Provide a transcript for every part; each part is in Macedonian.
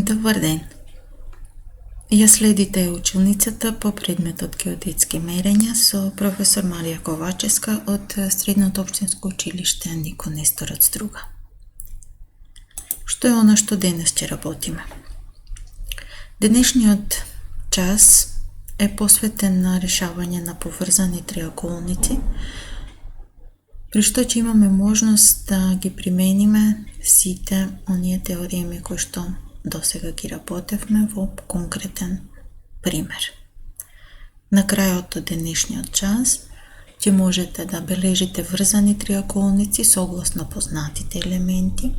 Добар ден! Ја следите училницата по предметот геодетски мерења со професор Марија Ковачевска од Средното општинско училиште Нико Нестор од Струга. Што е она што денес ќе работиме? Денешниот час е посветен на решавање на поврзани триаголници, при што ќе имаме можност да ги примениме сите оние теореми кои што досега ги работевме во конкретен пример. На крајот од денешниот час ќе можете да бележите врзани триаголници согласно познатите елементи,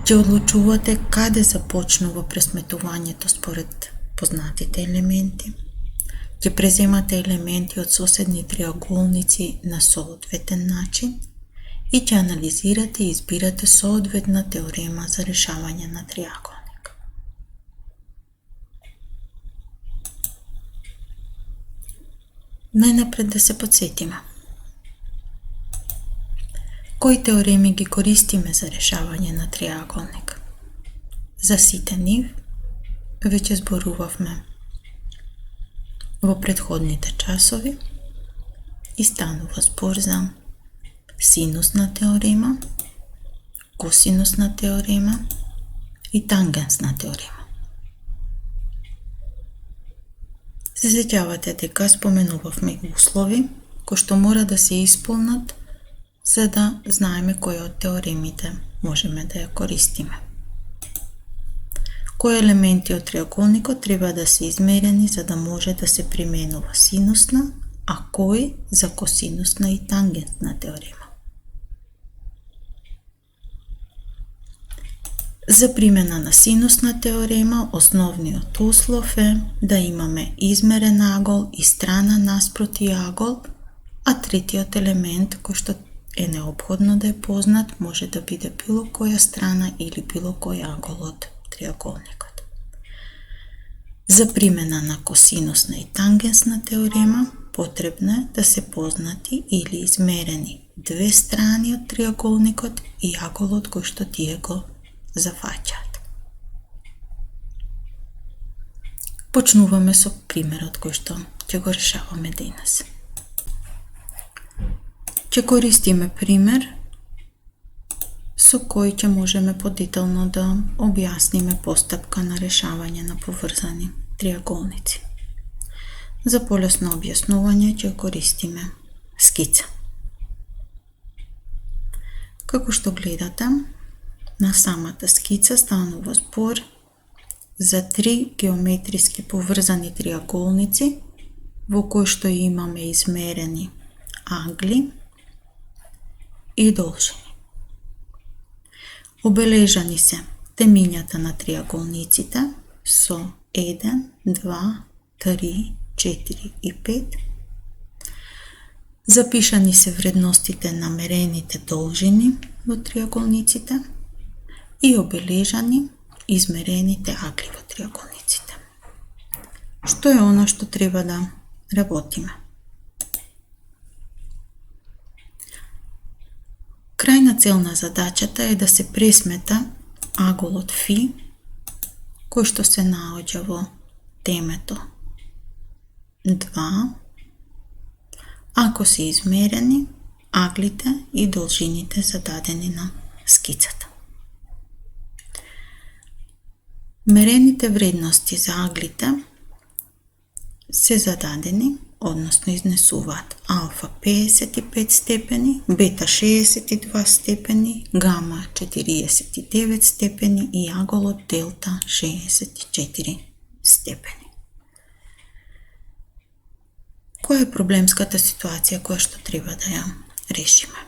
ќе одлучувате каде започнува пресметувањето според познатите елементи, ќе преземате елементи од соседни триаголници на соодветен начин и ќе анализирате и избирате соодветна теорема за решавање на триаголник. Најнапред да се подсетиме. Кои теореми ги користиме за решавање на триаголник? За сите нив веќе зборувавме во предходните часови и станува збор за синусна теорема, косинусна теорема и тангенсна теорема. Се сеќавате дека споменувавме услови кои што мора да се исполнат за да знаеме кој од теоремите можеме да ја користиме. Кои елементи од триаголникот треба да се измерени за да може да се применува синусна, а кои за косинусна и тангентна теорема. За примена на синусна теорема, основниот услов е да имаме измерен агол и страна наспроти агол, а третиот елемент кој што е неопходно да е познат може да биде било која страна или било кој агол од триаголникот. За примена на косинусна и тангенсна теорема потребно е да се познати или измерени две страни од триаголникот и аголот кој што тие го зафаќаат. Почнуваме со примерот кој што ќе го решаваме денес. Ќе користиме пример со кој ќе можеме подетално да објасниме постапка на решавање на поврзани триаголници. За полесно објаснување ќе користиме скица. Како што гледате, на самата скица станува збор за три геометриски поврзани триаголници во кои што имаме измерени агли и должини. Обележани се темињата на триаголниците со 1, 2, 3, 4 и 5. Запишани се вредностите на мерените должини во триаголниците и обележани измерените агли во триаголниците. Што е она што треба да работиме? Крајна цел на задачата е да се пресмета аголот Фи, кој што се наоѓа во темето 2, ако се измерени аглите и должините зададени на скицата. Мерените вредности за аглите се зададени, односно изнесуваат алфа 55 степени, бета 62 степени, гама 49 степени и аголот делта 64 степени. Која е проблемската ситуација која што треба да ја решиме?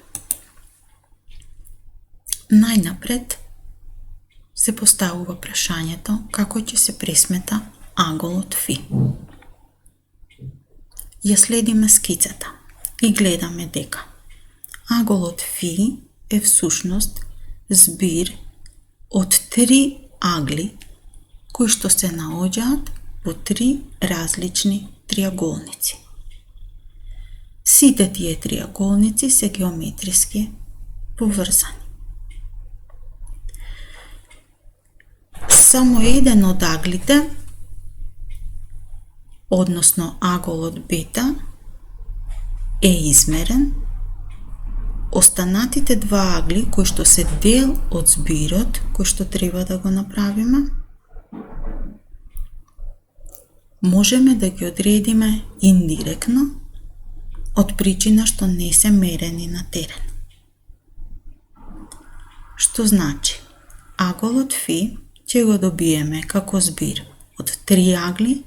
Најнапред се поставува прашањето како ќе се пресмета аголот Фи. Ја следиме скицата и гледаме дека аголот Фи е всушност збир од три агли кои што се наоѓаат во три различни триаголници. Сите тие триаголници се геометриски поврзани. само еден од аглите, односно аголот бета, е измерен, останатите два агли кои што се дел од збирот, кои што треба да го направиме, можеме да ги одредиме индиректно од причина што не се мерени на терен. Што значи, аголот Фи ќе го добиеме како збир од 3 агли,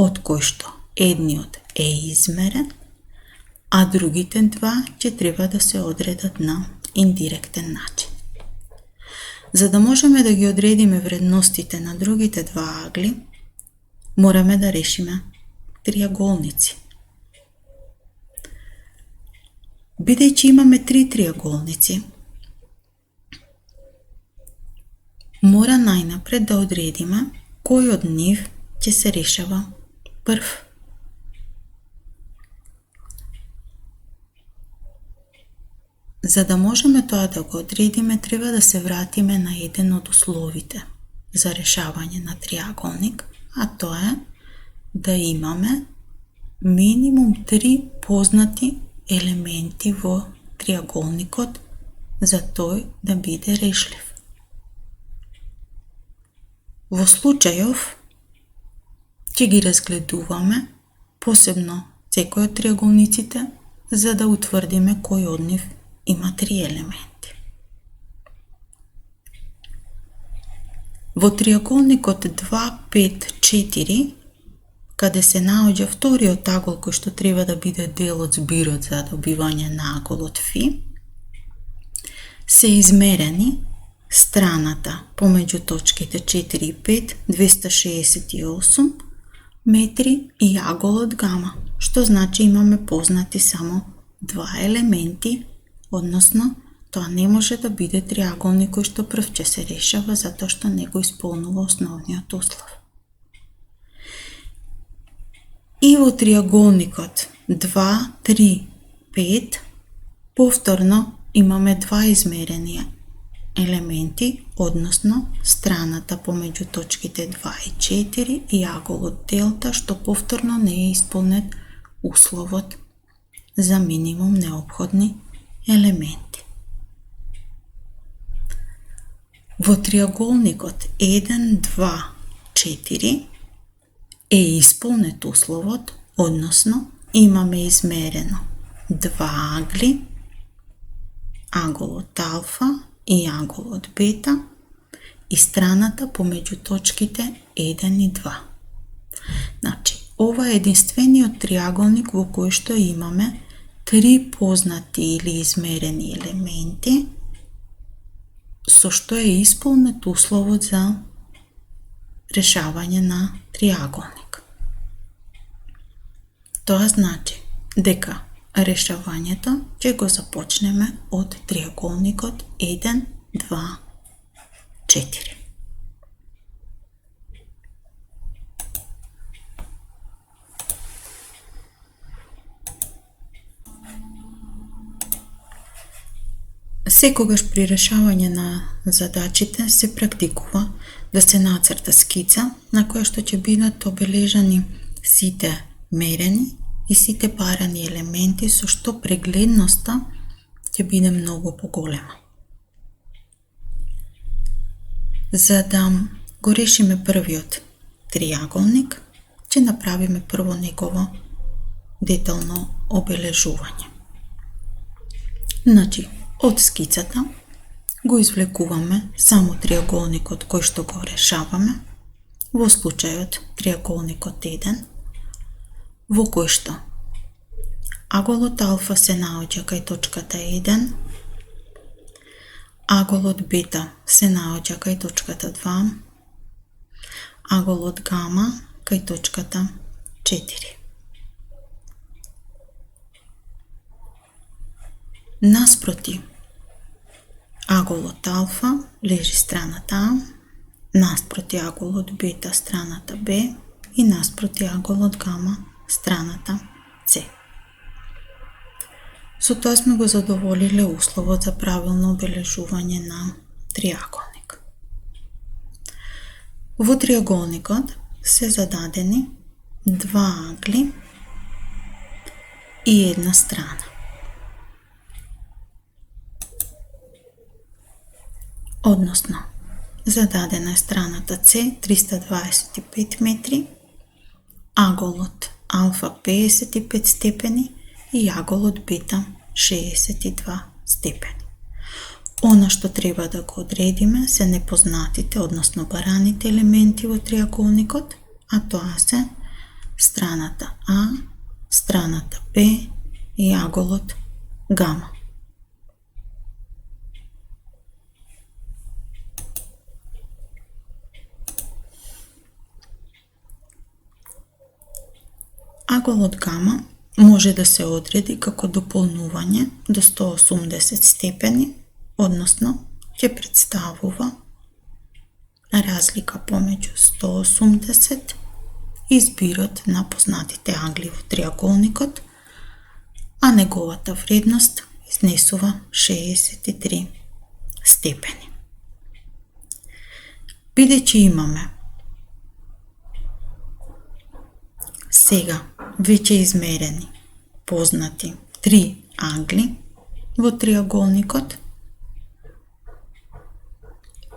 од кои што едниот е измерен, а другите два ќе треба да се одредат на индиректен начин. За да можеме да ги одредиме вредностите на другите два агли, мораме да решиме триаголници. Бидејќи имаме 3 триаголници, мора најнапред да одредиме кој од нив ќе се решава прв. За да можеме тоа да го одредиме, треба да се вратиме на еден од условите за решавање на триаголник, а тоа е да имаме минимум 3 познати елементи во триаголникот за тој да биде решлив. Во случајов ќе ги разгледуваме посебно секој од триаголниците за да утврдиме кој од нив има 3 елементи. Во триаголникот 2, 5, 4, каде се наоѓа вториот агол кој што треба да биде дел од збирот за добивање на аголот Фи, се измерени страната помеѓу точките 4 и 5, 268 метри и аголот гама, што значи имаме познати само 2 елементи, односно тоа не може да биде триаголник кој што прв ќе се решава затоа што не го исполнува основниот услов. И во триаголникот 2, 3, 5 повторно имаме 2 измерени елементи, односно страната помеѓу точките 2 и 4 и аголот делта, што повторно не е исполнет условот за минимум неопходни елементи. Во триаголникот 1, 2, 4 е исполнет условот, односно имаме измерено 2 агли, аголот алфа и аголот бета и страната помеѓу точките 1 и 2. Значи, ова е единствениот триаголник во кој што имаме 3 познати или измерени елементи, со што е исполнет условот за решавање на триаголник. Тоа значи дека решавањето ќе го започнеме од триаголникот 1, 2, 4. Секогаш при решавање на задачите се практикува да се нацрта скица на која што ќе бидат обележани сите мерени и сите барани елементи, со што прегледноста ќе биде многу поголема. За да го решиме првиот триаголник, ќе направиме прво негово детално обележување. Значи, од скицата го извлекуваме само триаголникот кој што го решаваме, во случајот триаголникот 1, во кој што аголот алфа се наоѓа кај точката 1, аголот бета се наоѓа кај точката 2, аголот гама кај точката 4. Наспроти аголот алфа лежи страната А, наспроти аголот бета страната Б и наспроти аголот гама страната С. Со тоа сме го задоволиле условот за правилно обележување на триаголник. Во триаголникот се зададени два агли и една страна. Односно, зададена е страната С 325 метри, аголот алфа 55 степени и аголот бета 62 степени. Она што треба да го одредиме се непознатите, односно бараните елементи во триаголникот, а тоа се страната А, страната Б и аголот гама. Аголот гама може да се одреди како дополнување до 180 степени, односно ќе представува разлика помеѓу 180 и збирот на познатите агли во триаголникот, а неговата вредност изнесува 63 степени. Бидејќи имаме сега веќе измерени познати 3 агли во триаголникот,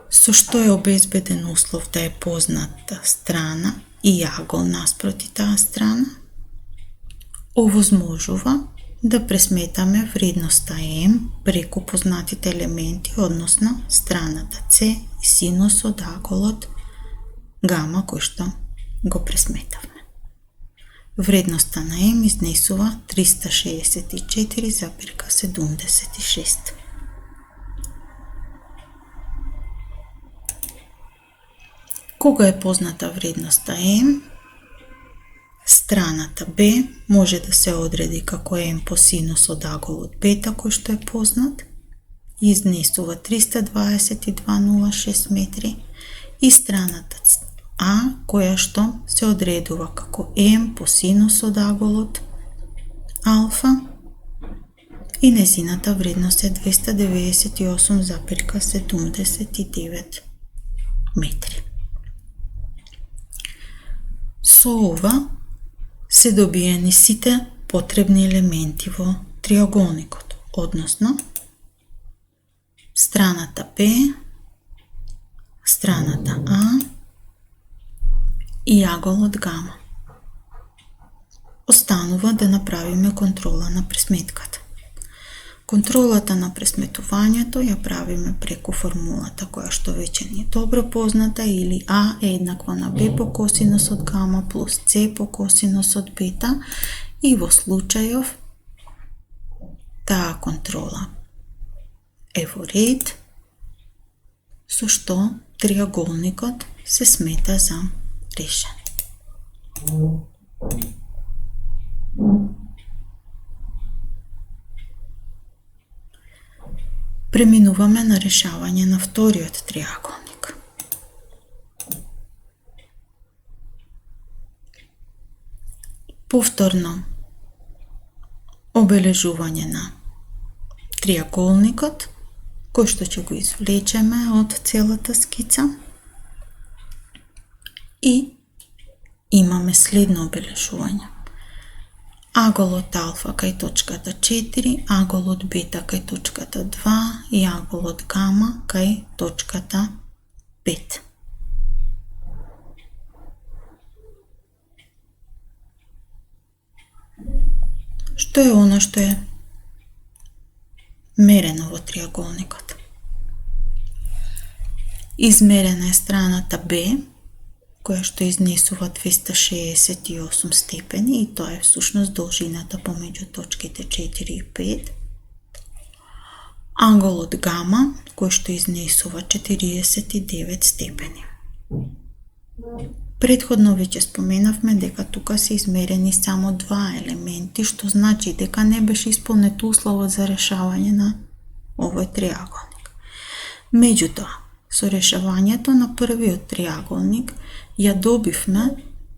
со што е обезбеден услов да е позната страна и агол наспроти таа страна, овозможува да пресметаме вредноста М преку познатите елементи, односно страната С и синус од аголот гама кој што го пресметавме. Вредноста на М изнесува 364,76. Кога е позната вредноста М, страната Б може да се одреди како М по синус од аголот бета кој што е познат и изнесува 322,06 метри, и страната А која што се одредува како М по синус од аголот алфа и незината вредност е 298,79 метри. Со ова се добиени сите потребни елементи во триаголникот, односно страната Б, страната А и аголот гама. Останува да направиме контрола на пресметката. Контролата на пресметувањето ја правиме преку формулата која што веќе ни е добро позната, или А е еднакво на Б по косинус од гама плюс С по косинус од бета, и во случајов таа контрола е во ред, со што триаголникот се смета за решен. Преминуваме на решавање на вториот триаголник. Повторно обележување на триаголникот, кој што ќе го извлечеме од целата скица, и имаме следно обележување. Аголот алфа кај точката 4, аголот бета кај точката 2 и аголот гама кај точката 5. Што е она што е мерено во триаголникот? Измерена е страната Б, која што изнесува 268 степени, и тоа е всушност должината помеѓу точките 4 и 5. Аголот гама, кој што изнесува 49 степени. Предходно веќе споменавме дека тука се измерени само два елементи, што значи дека не беше исполнет условот за решавање на овој триаголник. Меѓутоа, со решавањето на првиот триаголник ја добивме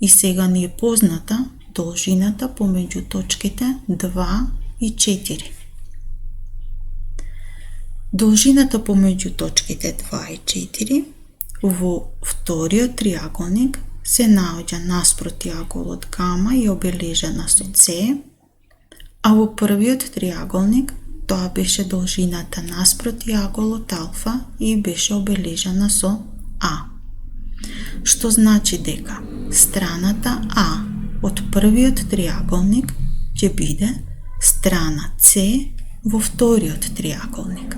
и сега ни е позната должината помеѓу точките 2 и 4. Должината помеѓу точките 2 и 4 Во вториот триаголник се наоѓа наспроти аголот гама и обележана со С, а во првиот триаголник тоа беше должината наспроти аголот алфа и беше обележана со А. Што значи дека страната А од првиот триаголник ќе биде страна С во вториот триаголник,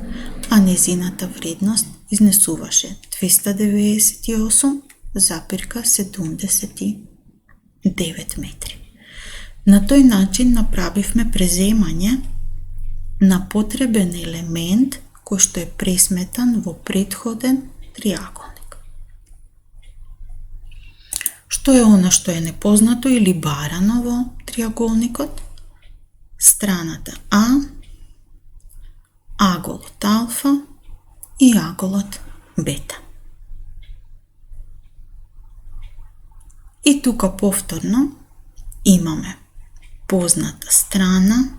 а незината вредност изнесуваше 298,79 метри. На тој начин направивме преземање на потребен елемент кој што е пресметан во претходен триаголник. Што е она што е непознато или барано во триаголникот? Страната А, аголот алфа и аголот бета. И тука повторно имаме позната страна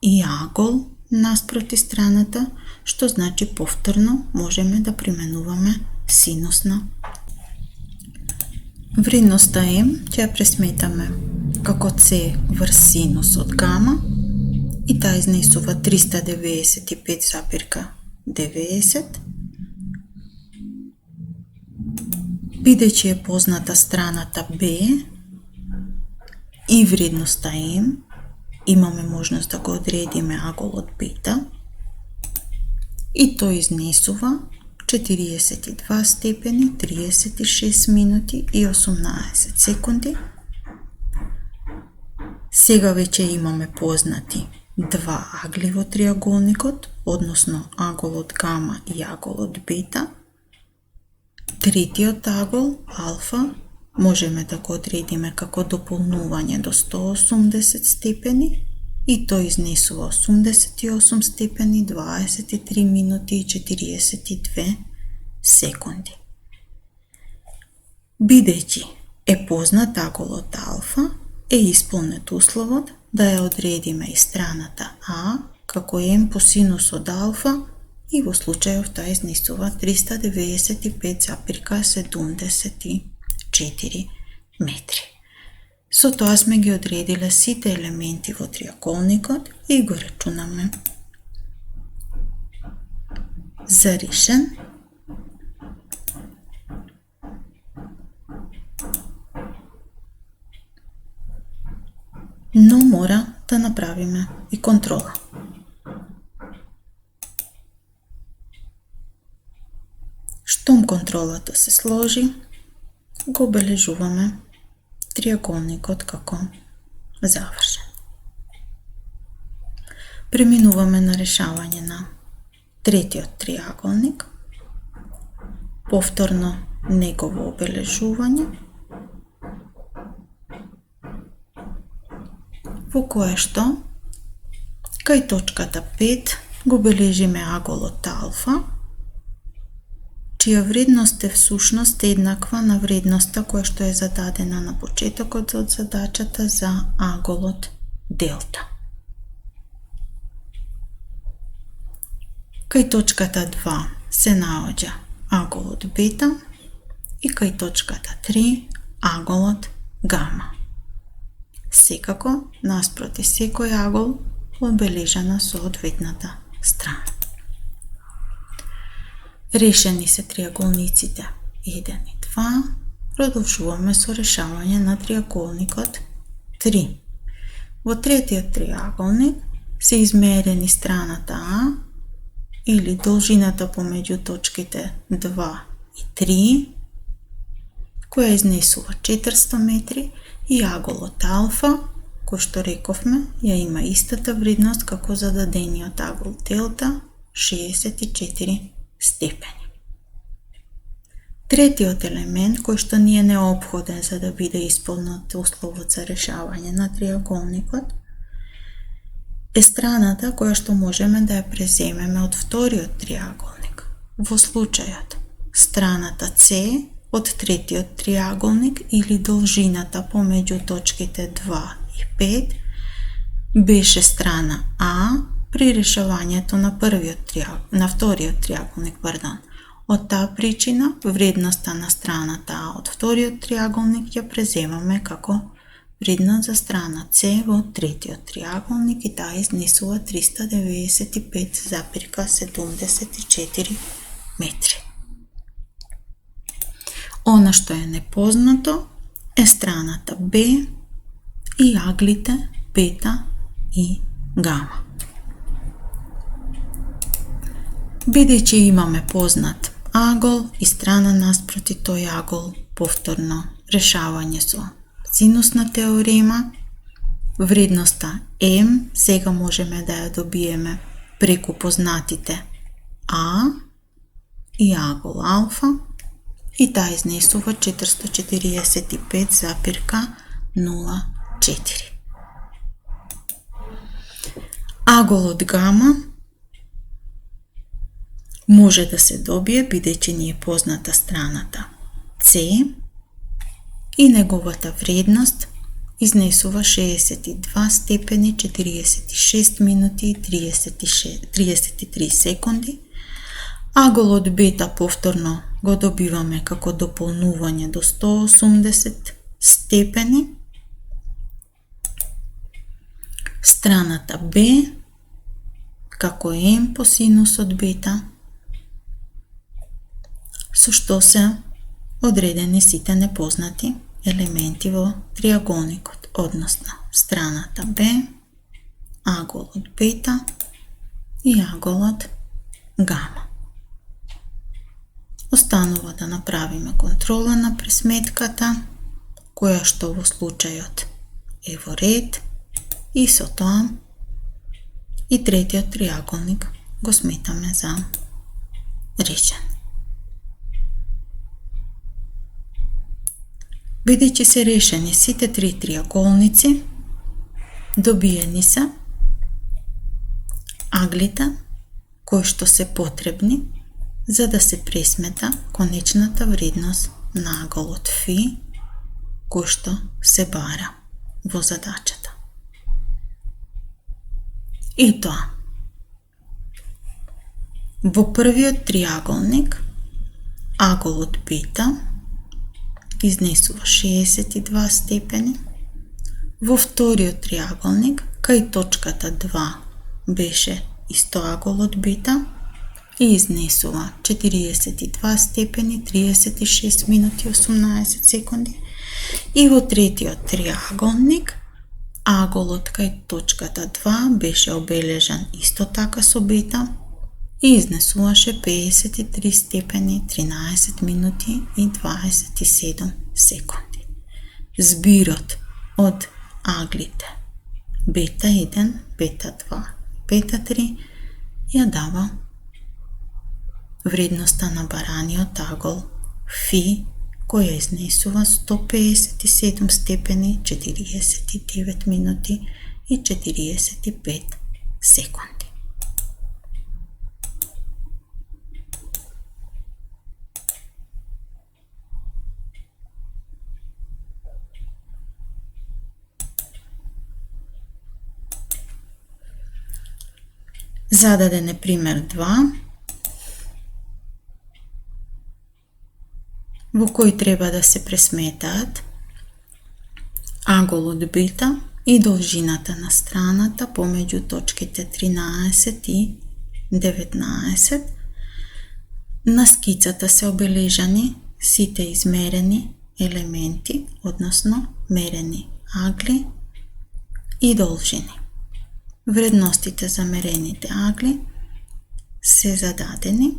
и агол наспроти страната, што значи повторно можеме да применуваме синусна. Вредноста М ќе ја пресметаме како С врз синус од гама и таа изнесува 395,90. Бидејќи е позната страната Б и вредноста М, имаме можност да го одредиме аголот бета и тој изнесува 42 степени, 36 минути и 18 секунди. Сега веќе имаме познати два агли во триаголникот, односно аголот гама и аголот бета. Третиот агол, алфа, можеме да го одредиме како дополнување до 180 степени и тој изнесува 88 степени, 23 минути и 42 секунди. Бидејќи е познат аголот алфа, е исполнет условот да ја одредиме и страната А како М по синус од алфа и во случајов таа изнесува 395,74 метри. Со тоа сме ги одредиле сите елементи во триаголникот и го рачунаме за решен. Но мора да направиме и контрола. Штом контролата се сложи, го обележуваме триаголникот како завршен. Преминуваме на решавање на третиот триаголник, повторно негово обележување, во кое што кај точката 5 го бележиме аголот алфа, чија вредност е всушност еднаква на вредноста која што е зададена на почетокот од задачата за аголот делта. Кај точката 2 се наоѓа аголот бета и кај точката 3 аголот гама. Секако, наспроти секој агол, одбележана со одветната страна. Решени се триаголниците 1 и 2, продолжуваме со решавање на триаголникот 3. Во третиот триаголник се измерени страната А или должината помеѓу точките 2 и 3, која изнесува 400 метри, и аголот алфа, кој што рековме, ја има истата вредност како зададениот агол делта, 64 степени. Третиот елемент кој што ни е неопходен за да биде исполнет условот за решавање на триаголникот е страната која што можеме да ја преземеме од вториот триаголник. Во случајот, страната С од третиот триаголник или должината помеѓу точките 2 и 5 беше страна А при решавањето на вториот триаголник, Од таа причина, вредноста на страната А од вториот триаголник ја преземаме како вредност за страна С во третиот триаголник и таа изнесува 395,74 метри. Она што е непознато е страната Б и аглите бета и гама. Бидејќи имаме познат агол и страна наспроти тој агол, повторно решавање со синусна теорема, вредноста М сега можеме да ја добиеме преку познатите А и агол алфа и таа изнесува 445,04. Аголот гама може да се добие бидејќи ни е позната страната С и неговата вредност изнесува 62 степени 46 минути и 33 секунди. Аголот бета повторно го добиваме како дополнување до 180 степени. Страната Б како М по синусот бета, со што се одредени сите непознати елементи во триаголникот, односно страната Б, аголот бета и аголот гама. Останува да направиме контрола на пресметката, која што во случајот е во ред и со тоа и третиот триаголник го сметаме за решен. Бидејќи се решени сите три триаголници, добиени се аглите кои што се потребни за да се пресмета конечната вредност на аголот Фи кој што се бара во задачата. И тоа. Во првиот триаголник аголот бета изнесува 62 степени. Во вториот триаголник, кај точката 2 беше исто аголот бета и изнесува 42 степени, 36 минути 18 секунди. И во третиот триаголник, аголот кај точката 2 беше обележан исто така со бета и изнесуваше 53 степени, 13 минути и 27 секунди. Збирот од аглите бета 1, бета 2, бета 3 ја дава вредноста на бараниот агол Фи, која изнесува 157 степени, 49 минути и 45 секунди. Зададен е пример 2, во кој треба да се пресметаат аголот бета и должината на страната помеѓу точките 13 и 19. На скицата се обележани сите измерени елементи, односно мерени агли и должини. Вредностите за мерените агли се зададени,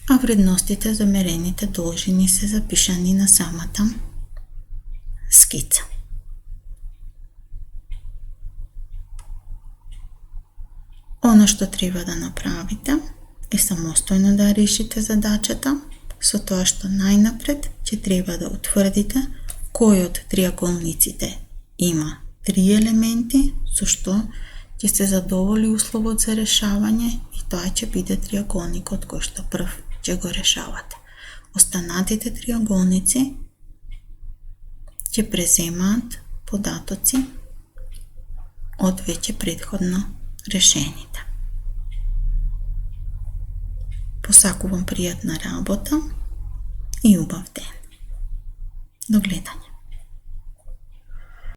а вредностите за мерените должини се запишани на самата скица. Оно што треба да направите е самостојно да решите задачата, со тоа што најнапред ќе треба да утврдите кој од триаголниците има 3 елементи, со што ќе се задоволи условот за решавање и тоа ќе биде триаголникот кој што прв ќе го решавате. Останатите триаголници ќе преземаат податоци од веќе претходно решените. посакувам пријатна работа и убав ден. До гледање.